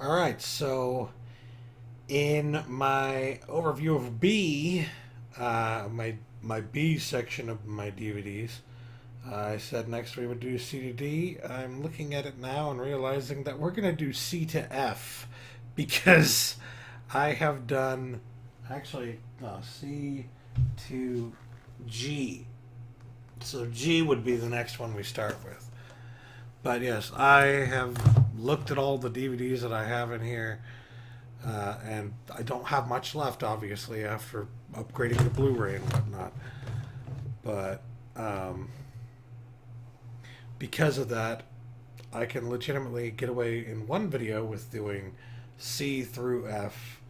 All right, so in my overview of B, my B section of my DVDs, I said next we would do C to D. I'm looking at it now and realizing that we're gonna do C to F because I have done actually no C to G. So G would be the next one we start with. But yes, I have looked at all the DVDs that I have in here. And I don't have much left, obviously, after upgrading the Blu-ray and whatnot. But because of that, I can legitimately get away in one video with doing C through F,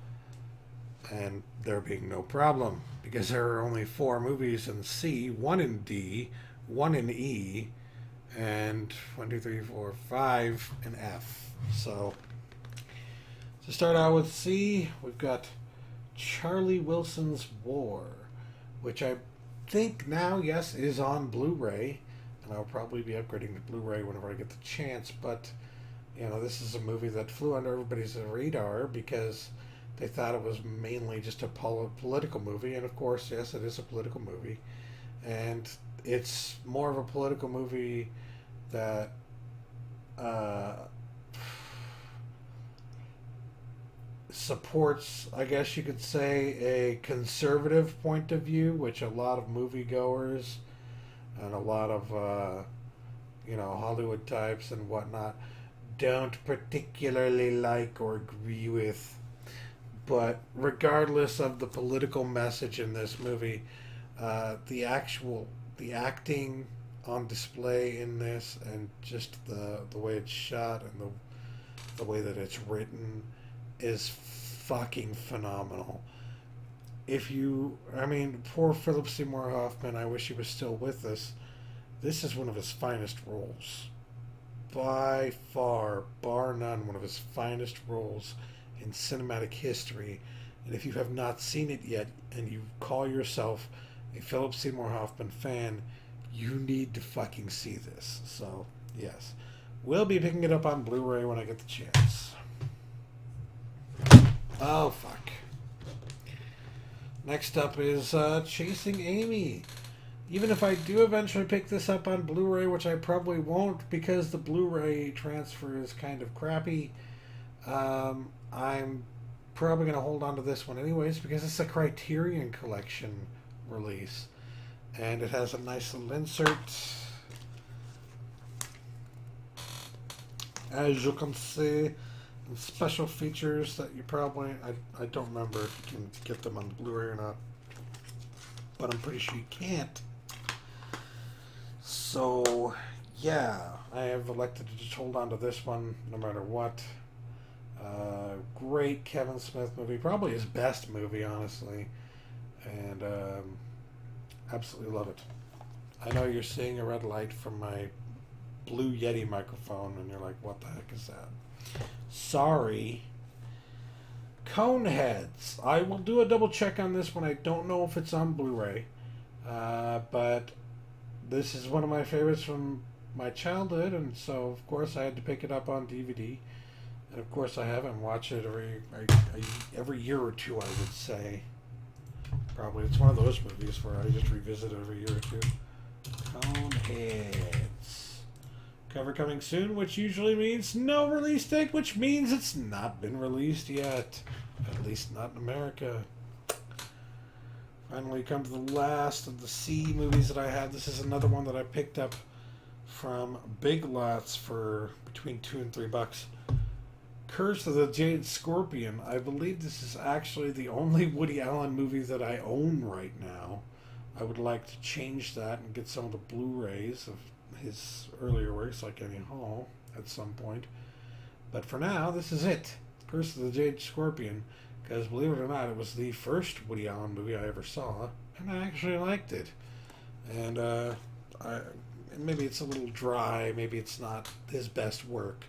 and there being no problem because there are only four movies in C, one in D, one in E, and one, two, three, four, five in F. So to start out with C, we've got Charlie Wilson's War, which I think now, yes, is on Blu-ray, and I'll probably be upgrading to Blu-ray whenever I get the chance. But this is a movie that flew under everybody's radar because they thought it was mainly just a political movie, and of course, yes, it is a political movie, and it's more of a political movie that. Uh, Supports, I guess you could say, a conservative point of view, which a lot of moviegoers and a lot of Hollywood types and whatnot don't particularly like or agree with. But regardless of the political message in this movie, the acting on display in this, and just the way it's shot and the way that it's written is fucking phenomenal. Poor Philip Seymour Hoffman, I wish he was still with us. This is one of his finest roles. By far, bar none, one of his finest roles in cinematic history. And if you have not seen it yet and you call yourself a Philip Seymour Hoffman fan, you need to fucking see this. So, yes. We'll be picking it up on Blu ray when I get the chance. Oh, fuck. Next up is Chasing Amy. Even if I do eventually pick this up on Blu-ray, which I probably won't because the Blu-ray transfer is kind of crappy, I'm probably going to hold on to this one anyways because it's a Criterion Collection release. And it has a nice little insert. As you can see, special features that you probably I don't remember if you can get them on Blu-ray or not, but I'm pretty sure you can't. So yeah, I have elected to just hold on to this one no matter what. Great Kevin Smith movie, probably his best movie, honestly, and absolutely love it. I know you're seeing a red light from my Blue Yeti microphone, and you're like, what the heck is that? Sorry. Coneheads. I will do a double check on this one. I don't know if it's on Blu-ray, but this is one of my favorites from my childhood, and so of course I had to pick it up on DVD, and of course I have it and watch it every year or two. I would say probably it's one of those movies where I just revisit it every year or two. Coneheads. Cover coming soon, which usually means no release date, which means it's not been released yet. At least not in America. Finally come to the last of the C movies that I had. This is another one that I picked up from Big Lots for between $2 and $3. Curse of the Jade Scorpion. I believe this is actually the only Woody Allen movie that I own right now. I would like to change that and get some of the Blu-rays of his earlier works like Annie Hall at some point. But for now, this is it. Curse of the Jade Scorpion. Because believe it or not, it was the first Woody Allen movie I ever saw, and I actually liked it. And maybe it's a little dry, maybe it's not his best work,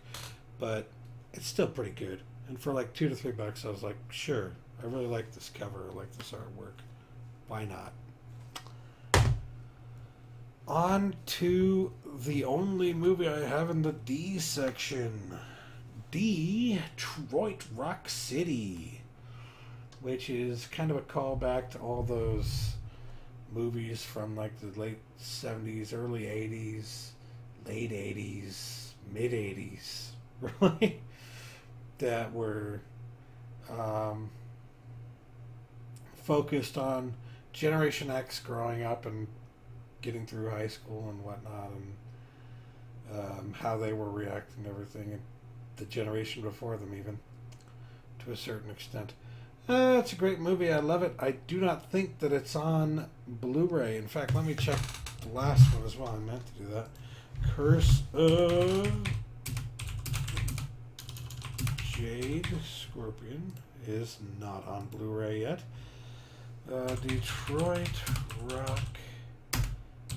but it's still pretty good. And for like $2 to $3, I was like, sure, I really like this cover, I like this artwork. Why not? On to the only movie I have in the D section. Detroit Rock City, which is kind of a callback to all those movies from like the late 70s, early 80s, late 80s, mid 80s, really, that were focused on Generation X growing up and getting through high school and whatnot, and how they were reacting to everything, and the generation before them, even to a certain extent. It's a great movie. I love it. I do not think that it's on Blu-ray. In fact, let me check the last one as well. I meant to do that. Curse of Jade Scorpion is not on Blu-ray yet. Detroit Rock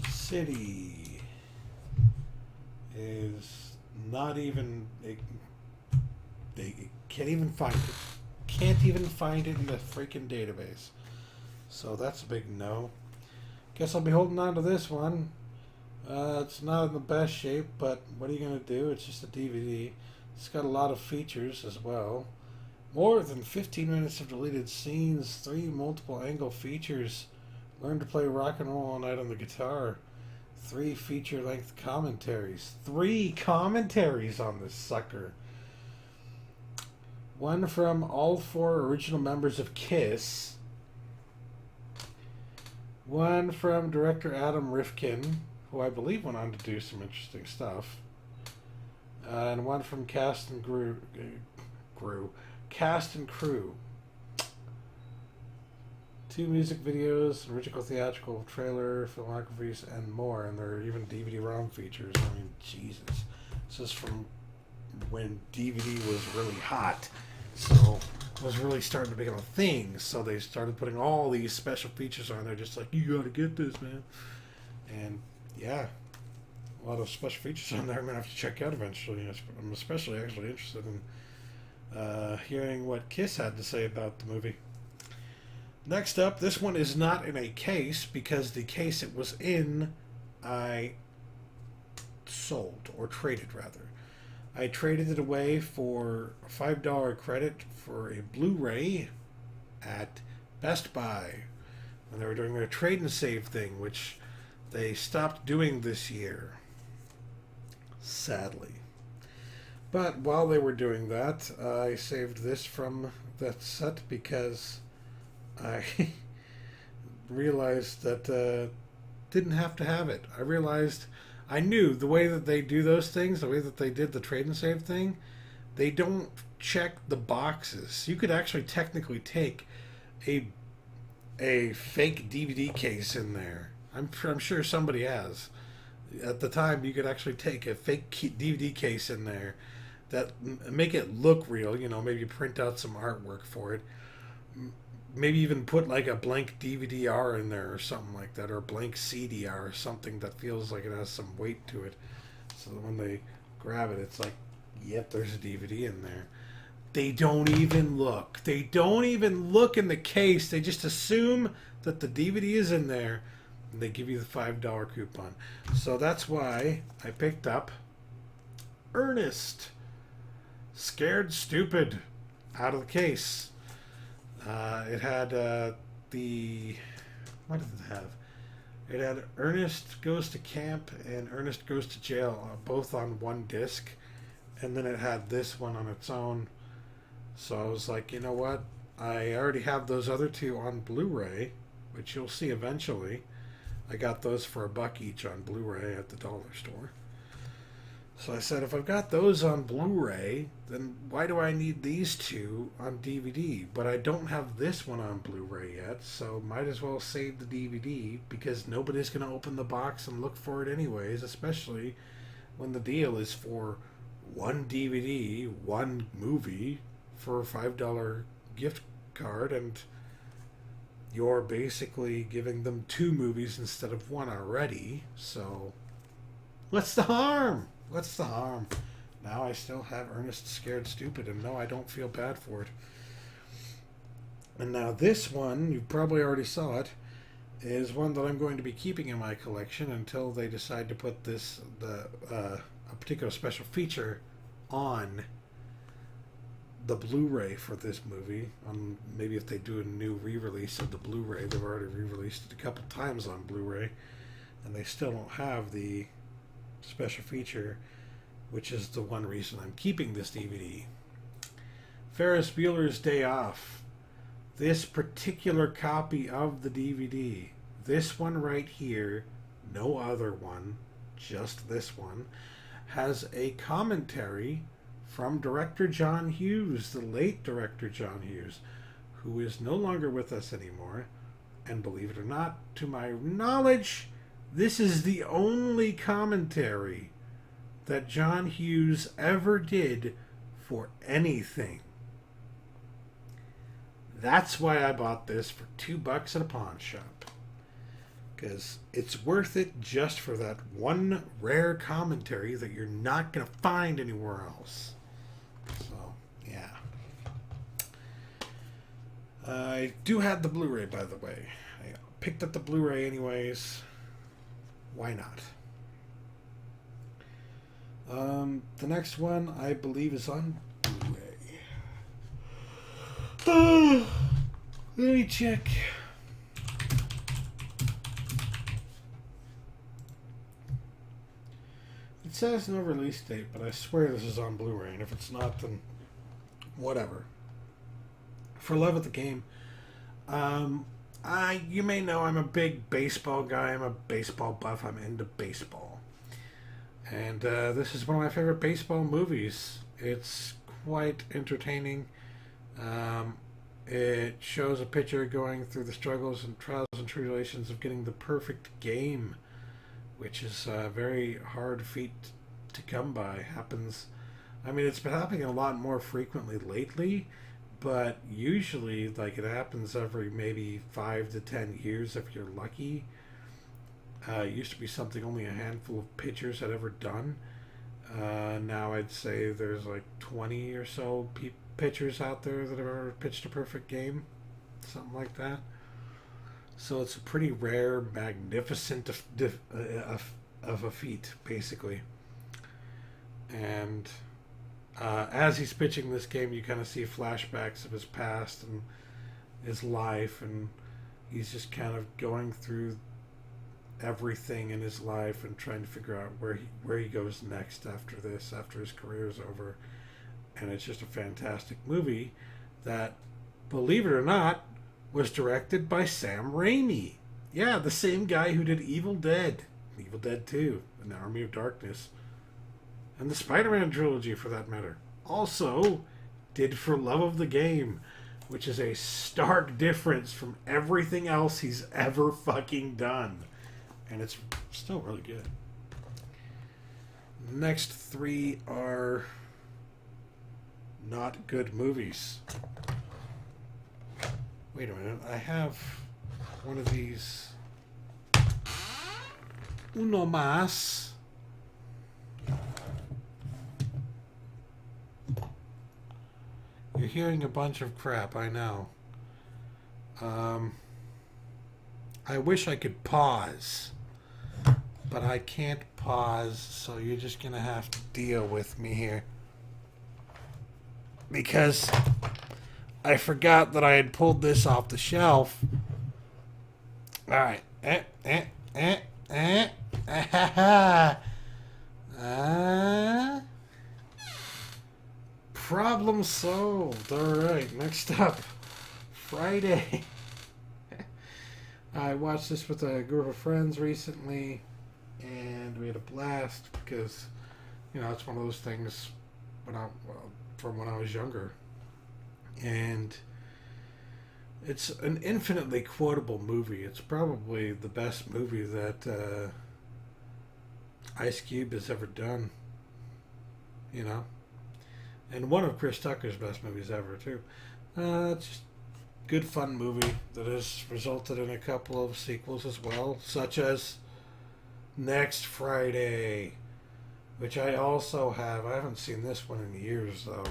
City is not even... They can't even find it. Can't even find it in the freaking database. So that's a big no. Guess I'll be holding on to this one. It's not in the best shape, but what are you going to do? It's just a DVD. It's got a lot of features as well. More than 15 minutes of deleted scenes, 3 multiple angle features, learn to play rock and roll all night on the guitar, 3 feature-length commentaries. 3 commentaries on this sucker. One from all 4 original members of KISS. One from director Adam Rifkin, who I believe went on to do some interesting stuff. And one from Cast and Crew. Cast and Crew. 2 music videos, original theatrical trailer, filmographies, and more. And there are even DVD-ROM features. I mean, Jesus. This is from when DVD was really hot. So it was really starting to become a thing. So they started putting all these special features on there, just like, you gotta get this, man. And yeah, a lot of special features on there I'm gonna have to check out eventually. I'm especially actually interested in hearing what KISS had to say about the movie. Next up, this one is not in a case because the case it was in I sold, or traded rather. I traded it away for a $5 credit for a Blu-ray at Best Buy when they were doing their trade and save thing, which they stopped doing this year, sadly. But while they were doing that, I saved this from that set because I realized that didn't have to have it. I knew the way that they do those things, the way that they did the trade and save thing, they don't check the boxes. You could actually technically take a fake DVD case in there. I'm sure somebody has. At the time, you could actually take a fake DVD case in there that make it look real. You know, maybe print out some artwork for it. Maybe even put like a blank DVD-R in there or something like that, or a blank CD-R or something that feels like it has some weight to it. So that when they grab it, it's like, yep, there's a DVD in there. They don't even look. They don't even look in the case. They just assume that the DVD is in there, and they give you the $5 coupon. So that's why I picked up Ernest Scared Stupid out of the case. It had what did it have? It had Ernest Goes to Camp and Ernest Goes to Jail, both on one disc, and then it had this one on its own. So I was like, you know what? I already have those other 2 on Blu-ray, which you'll see eventually. I got those for $1 each on Blu-ray at the dollar store. So I said, if I've got those on Blu-ray, then why do I need these 2 on DVD? But I don't have this one on Blu-ray yet, so might as well save the DVD, because nobody's going to open the box and look for it anyways, especially when the deal is for 1 DVD, 1 movie for a $5 gift card, and you're basically giving them 2 movies instead of 1 already. So what's the harm? What's the harm? Now I still have Ernest Scared Stupid, and no, I don't feel bad for it. And now this one, you probably already saw it, is one that I'm going to be keeping in my collection until they decide to put a particular special feature on the Blu-ray for this movie. Maybe if they do a new re-release of the Blu-ray, they've already re-released it a couple times on Blu-ray, and they still don't have the special feature, which is the one reason I'm keeping this DVD. Ferris Bueller's Day Off. This particular copy of the DVD, this one right here, no other one, just this one, has a commentary from director John Hughes, the late director John Hughes, who is no longer with us anymore. And believe it or not, to my knowledge, this is the only commentary that John Hughes ever did for anything. That's why I bought this for $2 at a pawn shop. Because it's worth it just for that one rare commentary that you're not going to find anywhere else. So, yeah. I do have the Blu-ray, by the way. I picked up the Blu-ray anyways. Why not? The next one, I believe, is on Blu-ray. Let me check. It says no release date, but I swear this is on Blu-ray, and if it's not, then whatever. For love of the game, you may know I'm a big baseball guy. I'm a baseball buff. I'm into baseball. And this is one of my favorite baseball movies. It's quite entertaining. It shows a pitcher going through the struggles and trials and tribulations of getting the perfect game, which is a very hard feat to come by. It's been happening a lot more frequently lately, but usually, like, it happens every maybe 5 to 10 years if you're lucky. It used to be something only a handful of pitchers had ever done. Now I'd say there's like 20 or so pitchers out there that have ever pitched a perfect game, something like that. So it's a pretty rare, magnificent of a feat, basically. And as he's pitching this game, you kind of see flashbacks of his past and his life, and he's just kind of going through everything in his life and trying to figure out where he goes next after this, after his career is over. And it's just a fantastic movie that, believe it or not, was directed by Sam Raimi. Yeah, the same guy who did Evil Dead 2, and Army of Darkness, and the Spider-Man trilogy, for that matter. Also did For Love of the Game, which is a stark difference from everything else he's ever fucking done. And it's still really good. Next three are not good movies. Wait a minute, I have one of these. Uno más. You're hearing a bunch of crap, I know. I wish I could pause, but I can't pause, so you're just gonna have to deal with me here. Because I forgot that I had pulled this off the shelf. Alright. Problem solved. Alright, next up. Friday. I watched this with a group of friends recently, and we had a blast because, it's one of those things from when I was younger. And it's an infinitely quotable movie. It's probably the best movie that Ice Cube has ever done. And one of Chris Tucker's best movies ever, too. It's just a good, fun movie that has resulted in a couple of sequels as well, such as Next Friday, which I also have. I haven't seen this one in years, though.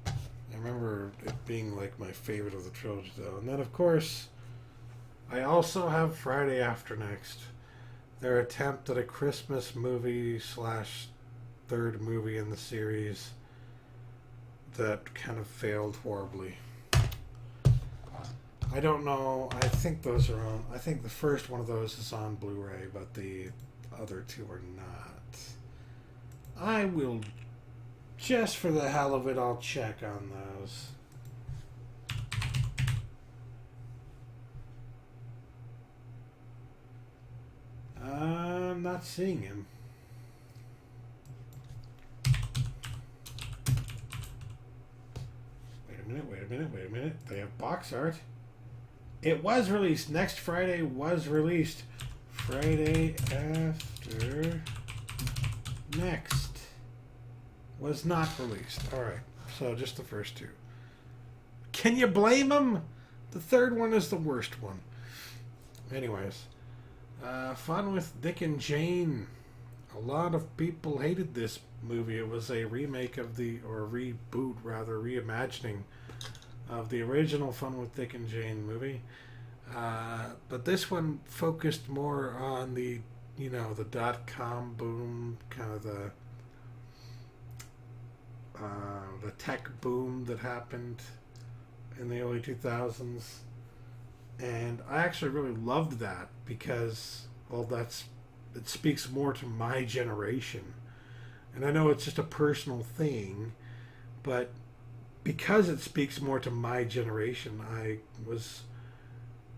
I remember it being like my favorite of the trilogy, though. And then, of course, I also have Friday After Next. Their attempt at a Christmas movie / third movie in the series. that kind of failed horribly. I don't know. I think those are on. I think the first one of those is on Blu-ray, but the other two are not. I will, just for the hell of it, I'll check on those. I'm not seeing him. Wait a minute. They have box art. It was released. Next Friday was released. Friday after next was not released. Alright, so just the first two. Can you blame them? The third one is the worst one. Anyways. Fun with Dick and Jane. A lot of people hated this movie. It was a remake of or reboot rather, reimagining of the original Fun with Dick and Jane movie. But this one focused more on the .com boom, kind of the tech boom that happened in the early 2000s. And I actually really loved that because, well, it speaks more to my generation. And I know it's just a personal thing, but because it speaks more to my generation, I was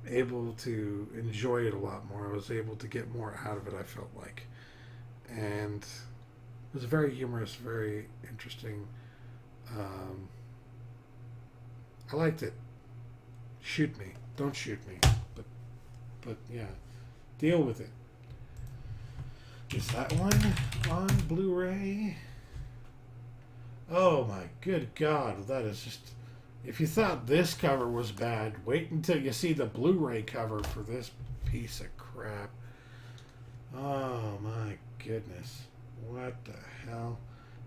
able to enjoy it a lot more. I was able to get more out of it, I felt like. And it was very humorous, very interesting. I liked it. Shoot me. Don't shoot me. But yeah. Deal with it. Is that one on Blu-ray? Oh my good God. That is just... If you thought this cover was bad, wait until you see the Blu-ray cover for this piece of crap. Oh my goodness. What the hell?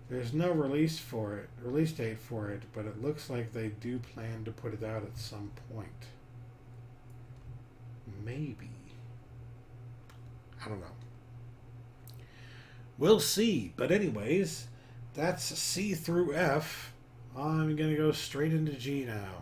There's no release date for it, but it looks like they do plan to put it out at some point. Maybe. I don't know. We'll see. But anyways, that's C through F. I'm going to go straight into G now.